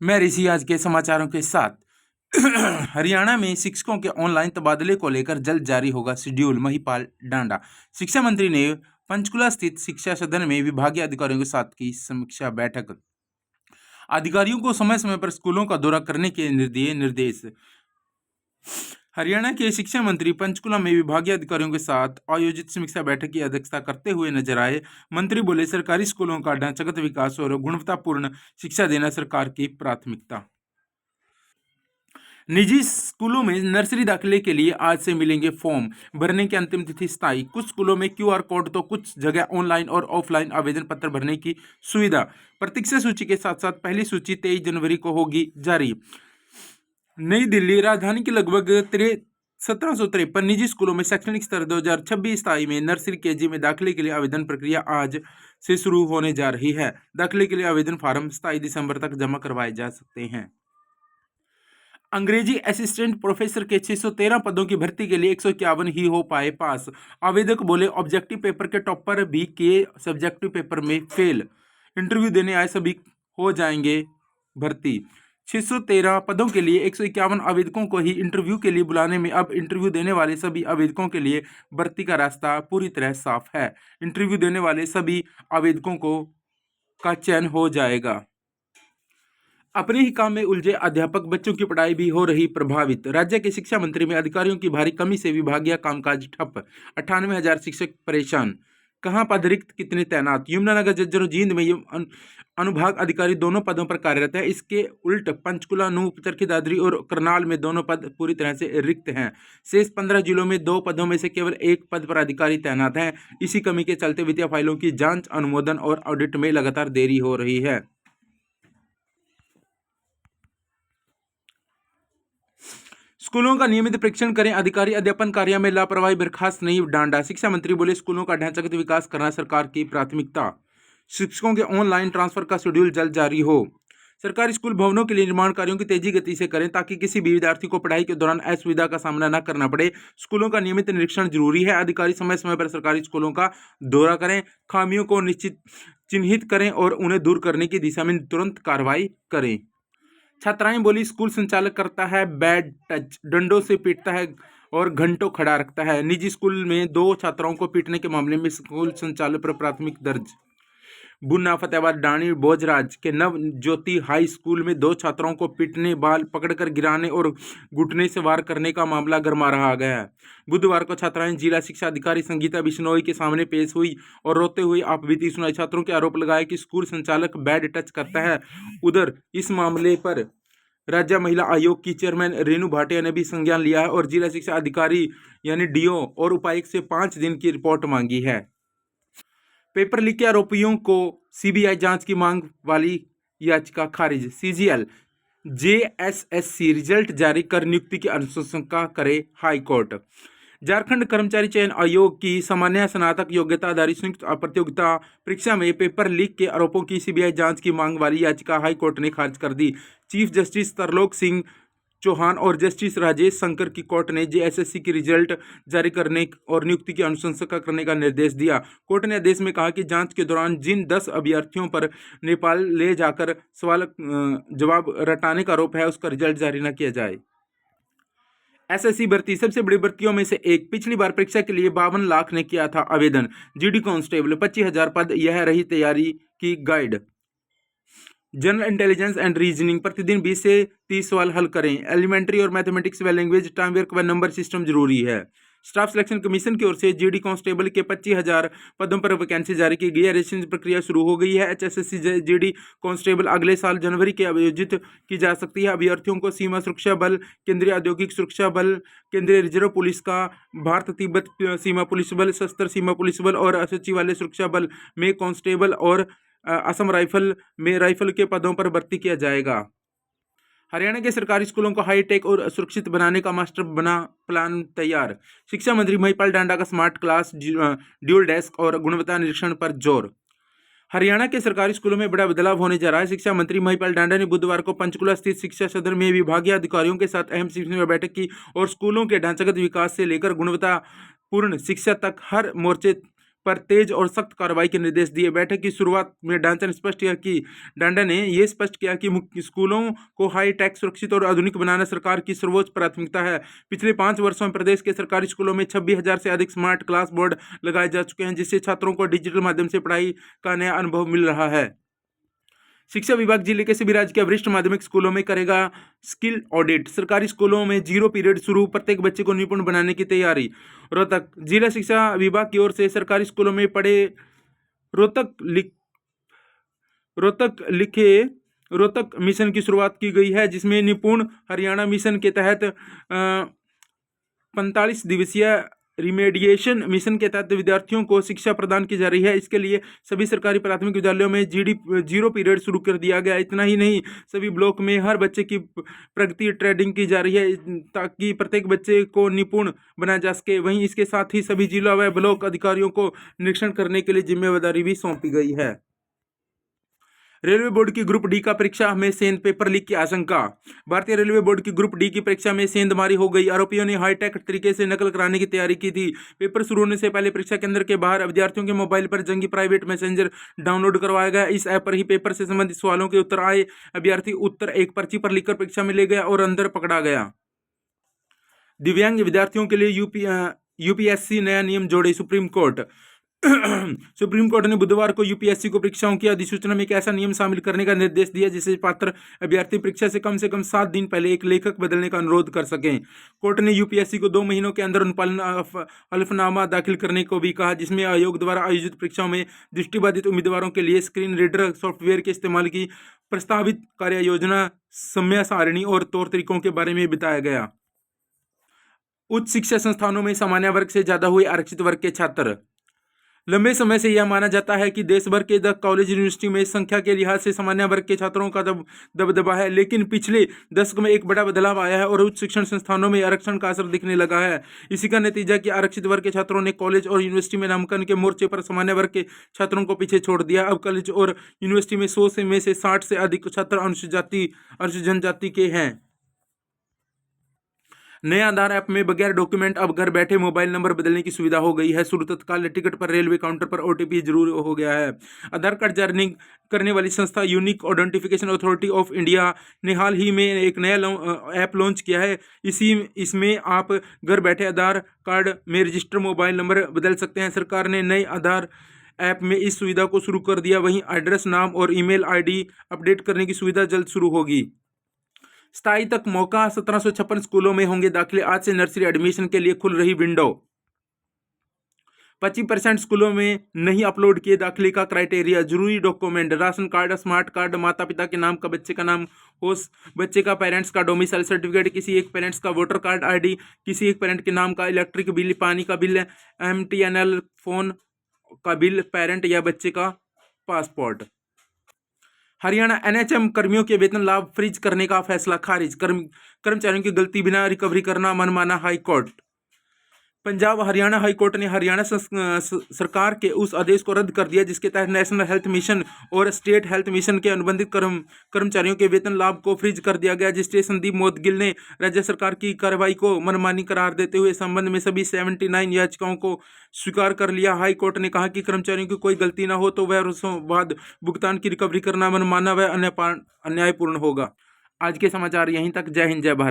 मैं ऋषि आज के समाचारों के साथ। हरियाणा में शिक्षकों के ऑनलाइन तबादले को लेकर जल्द जारी होगा शेड्यूल, महिपाल डांडा। शिक्षा मंत्री ने पंचकुला स्थित शिक्षा सदन में विभागीय अधिकारियों के साथ की समीक्षा बैठक। अधिकारियों को समय समय पर स्कूलों का दौरा करने के दिए निर्देश। हरियाणा के शिक्षा मंत्री पंचकुला में विभागीय अधिकारियों के साथ आयोजित समीक्षा बैठक की अध्यक्षता करते हुए नजर आए। मंत्री बोले, सरकारी स्कूलों का ढांचागत विकास और गुणवत्तापूर्ण शिक्षा देना सरकार की प्राथमिकता। निजी स्कूलों में नर्सरी दाखिले के लिए आज से मिलेंगे फॉर्म, भरने की अंतिम तिथि स्थायी। कुछ स्कूलों में क्यूआर कोड तो कुछ जगह ऑनलाइन और ऑफलाइन आवेदन पत्र भरने की सुविधा। प्रतीक्षा सूची के साथ साथ पहली सूची 23 जनवरी को होगी जारी। नई दिल्ली, राजधानी के लगभग 1753 निजी स्कूलों में शैक्षणिक सत्र 2026-27 में नर्सरी केजी में दाखिले के लिए आवेदन प्रक्रिया आज से शुरू होने जा रही है। दाखिले के लिए आवेदन फार्म 27 दिसंबर तक जमा करवाए जा सकते हैं। अंग्रेजी असिस्टेंट प्रोफेसर के 613 पदों की भर्ती के लिए 151 ही हो पाए पास। आवेदक बोले, ऑब्जेक्टिव पेपर के टॉपर भी किए सब्जेक्टिव पेपर में फेल। इंटरव्यू देने आए सभी हो जाएंगे भर्ती। 613 पदों के लिए 151 आवेदकों को ही इंटरव्यू के लिए बुलाने में अब इंटरव्यू देने वाले सभी आवेदकों के लिए भर्ती का रास्ता पूरी तरह साफ है। इंटरव्यू देने वाले सभी आवेदकों को का चयन हो जाएगा। अपने ही काम में उलझे अध्यापक, बच्चों की पढ़ाई भी हो रही प्रभावित। राज्य के शिक्षा मंत्री में अधिकारियों की भारी कमी से विभागीय कामकाज ठप। 98,000 शिक्षक परेशान। कहां पद रिक्त, कितने तैनात। यमुनानगर, झज्जर और जींद में अनुभाग अधिकारी दोनों पदों पर कार्यरत है। इसके उल्ट पंचकुला, नूह, चरखी दादरी और करनाल में दोनों पद पूरी तरह से रिक्त हैं। शेष 15 जिलों में 2 पदों में से केवल 1 पद पर अधिकारी तैनात हैं। इसी कमी के चलते वित्तीय फाइलों की जांच, अनुमोदन और ऑडिट में लगातार देरी हो रही है। स्कूलों का नियमित परीक्षण करें अधिकारी, अध्यापन कार्य में लापरवाही बर्खास्त नहीं डांडा। शिक्षा मंत्री बोले, स्कूलों का ढांचागत विकास करना सरकार की प्राथमिकता। शिक्षकों के ऑनलाइन ट्रांसफर का शेड्यूल जल्द जारी हो। सरकारी स्कूल भवनों के लिए निर्माण कार्यों की तेजी गति से करें ताकि किसी भी विद्यार्थी को पढ़ाई के दौरान असुविधा का सामना न करना पड़े। स्कूलों का नियमित निरीक्षण जरूरी है। अधिकारी समय समय पर सरकारी स्कूलों का दौरा करें, खामियों को चिन्हित करें और उन्हें दूर करने की दिशा में तुरंत कार्रवाई करें। छात्राएं बोली, स्कूल संचालक करता है बैड टच, डंडों से पीटता है और घंटों खड़ा रखता है। निजी स्कूल में 2 छात्राओं को पीटने के मामले में स्कूल संचालक पर प्राथमिक दर्ज। बुन्ना, फतेहाबाद, डाणी, भोजराज के नव ज्योति हाई स्कूल में 2 छात्राओं को पीटने, बाल पकड़कर गिराने और घुटने से वार करने का मामला गरमा रहा गया। बुधवार को छात्राएं जिला शिक्षा अधिकारी संगीता बिश्नोई के सामने पेश हुई और रोते हुए आपबीती सुनाई। छात्रों के आरोप लगाया कि स्कूल संचालक बैड टच करता है। उधर इस मामले पर राज्य महिला आयोग की चेयरमैन रेणु भाटिया ने भी संज्ञान लिया है और जिला शिक्षा अधिकारी यानी डीओ और उपायुक्त से 5 दिन की रिपोर्ट मांगी है। पेपर लीक के आरोपियों को सीबीआई जांच की मांग वाली याचिका खारिज। सीजीएल जेएसएससी रिजल्ट जारी कर नियुक्ति की अनुशंसा करे हाईकोर्ट। झारखंड कर्मचारी चयन आयोग की सामान्य स्नातक योग्यता आधारित संयुक्त प्रतियोगिता परीक्षा में पेपर लीक के आरोपों की सीबीआई जांच की मांग वाली याचिका हाईकोर्ट ने खारिज कर दी। चीफ जस्टिस तरलोक सिंह चौहान और जस्टिस राजेश शंकर की कोर्ट ने जेएसएससी की रिजल्ट जारी करने और नियुक्ति की अनुशंसा करने का निर्देश दिया। कोर्ट ने आदेश में कहा कि जांच के दौरान जिन 10 अभ्यर्थियों पर नेपाल ले जाकर सवाल जवाब रटाने का आरोप है उसका रिजल्ट जारी न किया जाए। एसएससी भर्ती सबसे बड़ी भर्तियों में से एक। पिछली बार परीक्षा के लिए 52 लाख ने किया था आवेदन। जीडी कांस्टेबल 25,000 पद, यह रही तैयारी की guide. General intelligence and reasoning प्रतिदिन 20 से 30 सवाल हल करें। एलिमेंट्री और मैथमेटिक्स व लैंग्वेज, टाइम वर्क व नंबर सिस्टम जरूरी है। स्टाफ सिलेक्शन कमीशन की ओर से जीडी कांस्टेबल के 25,000 पदों पर वैकेंसी जारी की गई है। रजिस्ट्रेशन प्रक्रिया शुरू हो गई है। एचएसएससी जीडी कांस्टेबल अगले साल जनवरी के आयोजित की जा सकती है। अभ्यर्थियों को सीमा सुरक्षा बल, केंद्रीय औद्योगिक सुरक्षा बल, केंद्रीय रिजर्व पुलिस का, भारत तिब्बत सीमा पुलिस बल, सशस्त्र सीमा पुलिस बल और सचिवालय सुरक्षा बल में कांस्टेबल और असम राइफल में राइफल के पदों पर भर्ती किया जाएगा। हरियाणा के सरकारी स्कूलों को हाईटेक और सुरक्षित बनाने का मास्टर बना प्लान तैयार। शिक्षा मंत्री महिपाल डांडा का स्मार्ट क्लास, ड्यूल डेस्क और गुणवत्ता निरीक्षण पर जोर। हरियाणा के सरकारी स्कूलों में बड़ा बदलाव होने जा रहा है। शिक्षा मंत्री महिपाल डांडा ने बुधवार को पंचकुला स्थित शिक्षा सदन में विभागीय अधिकारियों के साथ अहम समीक्षा बैठक की और स्कूलों के ढांचागत विकास से लेकर गुणवत्तापूर्ण शिक्षा तक हर मोर्चे पर तेज और सख्त कार्रवाई के निर्देश दिए। बैठक की शुरुआत में डांडा ने यह स्पष्ट किया कि मुख्य स्कूलों को हाई टेक, सुरक्षित और आधुनिक बनाना सरकार की सर्वोच्च प्राथमिकता है। पिछले 5 वर्षों में प्रदेश के सरकारी स्कूलों में 26,000 से अधिक स्मार्ट क्लास बोर्ड लगाए जा चुके हैं, जिससे छात्रों को डिजिटल माध्यम से पढ़ाई का नया अनुभव मिल रहा है। शिक्षा विभाग जिले के सभी राज्य के वरिष्ठ माध्यमिक स्कूलों में करेगा स्किल ऑडिट। सरकारी स्कूलों में 0 पीरियड शुरू, प्रत्येक बच्चे को निपुण बनाने की तैयारी। रोहतक जिला शिक्षा विभाग की ओर से सरकारी स्कूलों में पढ़े रोहतक मिशन की शुरुआत की गई है, जिसमें निपुण हरियाणा मिशन के तहत 45 दिवसीय रिमेडिएशन मिशन के तहत विद्यार्थियों को शिक्षा प्रदान की जा रही है। इसके लिए सभी सरकारी प्राथमिक विद्यालयों में 0 पीरियड शुरू कर दिया गया। इतना ही नहीं, सभी ब्लॉक में हर बच्चे की प्रगति ट्रेडिंग की जा रही है, ताकि प्रत्येक बच्चे को निपुण बनाया जा सके। वहीं इसके साथ ही सभी जिला व ब्लॉक अधिकारियों को निरीक्षण करने के लिए जिम्मेदारी भी सौंपी गई है। रेलवे बोर्ड की ग्रुप डी का परीक्षा में सेंध, पेपर लीक की आशंका। भारतीय रेलवे बोर्ड की ग्रुप डी की परीक्षा में सेंधमारी हो गई। आरोपियों ने हाईटेक तरीके से नकल कराने की तैयारी की थी। पेपर शुरू होने से पहले परीक्षा केंद्र के बाहर विद्यार्थियों के मोबाइल पर जंगी प्राइवेट मैसेंजर डाउनलोड करवाया गया। इस ऐप पर ही पेपर से संबंधित सवालों के उत्तर आए। अभ्यर्थी उत्तर एक पर्ची पर लिखकर परीक्षा में ले गया और अंदर पकड़ा गया। दिव्यांग विद्यार्थियों के लिए यूपीएससी नया नियम जोड़े। सुप्रीम कोर्ट ने बुधवार को यूपीएससी को परीक्षाओं की अधिसूचना में एक ऐसा नियम शामिल करने का निर्देश दिया जिससे पात्र अभ्यर्थी परीक्षा से कम 7 दिन पहले एक लेखक बदलने का अनुरोध कर सकें। कोर्ट ने यूपीएससी को 2 महीनों के अंदर अनुपालन हलफनामा दाखिल करने को भी कहा, जिसमें आयोग द्वारा आयोजित परीक्षाओं में दृष्टिबाधित उम्मीदवारों के लिए स्क्रीन रीडर सॉफ्टवेयर के इस्तेमाल की प्रस्तावित कार्य योजना, समय सारणी और तौर तरीकों के बारे में बताया गया। उच्च शिक्षा संस्थानों में सामान्य वर्ग से ज्यादा हुए आरक्षित वर्ग के छात्र। लंबे समय से यह माना जाता है कि देश भर के कॉलेज यूनिवर्सिटी में संख्या के लिहाज से सामान्य वर्ग के छात्रों का दबदबा है, लेकिन पिछले दशक में एक बड़ा बदलाव आया है और उच्च शिक्षण संस्थानों में आरक्षण का असर दिखने लगा है। इसी का नतीजा कि आरक्षित वर्ग के छात्रों ने कॉलेज और यूनिवर्सिटी में नामांकन के मोर्चे पर सामान्य वर्ग के छात्रों को पीछे छोड़ दिया। अब कॉलेज और यूनिवर्सिटी में 100 में से 60 से अधिक छात्र अनुसूचित जनजाति के हैं। नए आधार ऐप में बगैर डॉक्यूमेंट अब घर बैठे मोबाइल नंबर बदलने की सुविधा हो गई है। शुरू तत्काल टिकट पर रेलवे काउंटर पर ओटीपी जरूर हो गया है। आधार कार्ड जारी करने वाली संस्था unique identification authority of India ने हाल ही में एक नया ऐप लॉन्च किया है। इसमें आप घर बैठे आधार कार्ड में रजिस्टर मोबाइल नंबर बदल सकते हैं। सरकार ने नए आधार ऐप में इस सुविधा को शुरू कर दिया। वहीं एड्रेस, नाम और ईमेल आईडी अपडेट करने की सुविधा जल्द शुरू होगी। स्थायी तक मौका। 1756 स्कूलों में होंगे दाखिले। आज से नर्सरी एडमिशन के लिए खुल रही विंडो। 25% स्कूलों में नहीं अपलोड किए दाखिले का क्राइटेरिया। जरूरी document, ration card, smart card, माता पिता के नाम का बच्चे का नाम हो, बच्चे का पेरेंट्स का डोमिसाइल सर्टिफिकेट, किसी एक पेरेंट्स का वोटर कार्ड आईडी, किसी एक पेरेंट के नाम का इलेक्ट्रिक बिल, पानी का बिल, MTNL फोन का बिल, पेरेंट या बच्चे का पासपोर्ट। हरियाणा NHM कर्मियों के वेतन लाभ फ्रीज करने का फैसला खारिज। कर्मचारियों की गलती बिना रिकवरी करना मनमाना। High court. Punjab Haryana high court ने हरियाणा सरकार के उस आदेश को रद्द कर दिया जिसके तहत नेशनल हेल्थ मिशन और स्टेट हेल्थ मिशन के अनुबंधित कर्मचारियों के वेतन लाभ को फ्रीज कर दिया गया, जिससे संदीप मोदगिल ने राज्य सरकार की कार्रवाई को मनमानी करार देते हुए संबंध में सभी 79 याचिकाओं को स्वीकार कर लिया। हाई कोर्ट ने कहा कि कर्मचारियों की कोई गलती न हो तो वह वर्षों बाद भुगतान की रिकवरी करना मनमाना व अन्यायपूर्ण होगा। आज के समाचार यहीं तक। जय हिंद, जय भारत।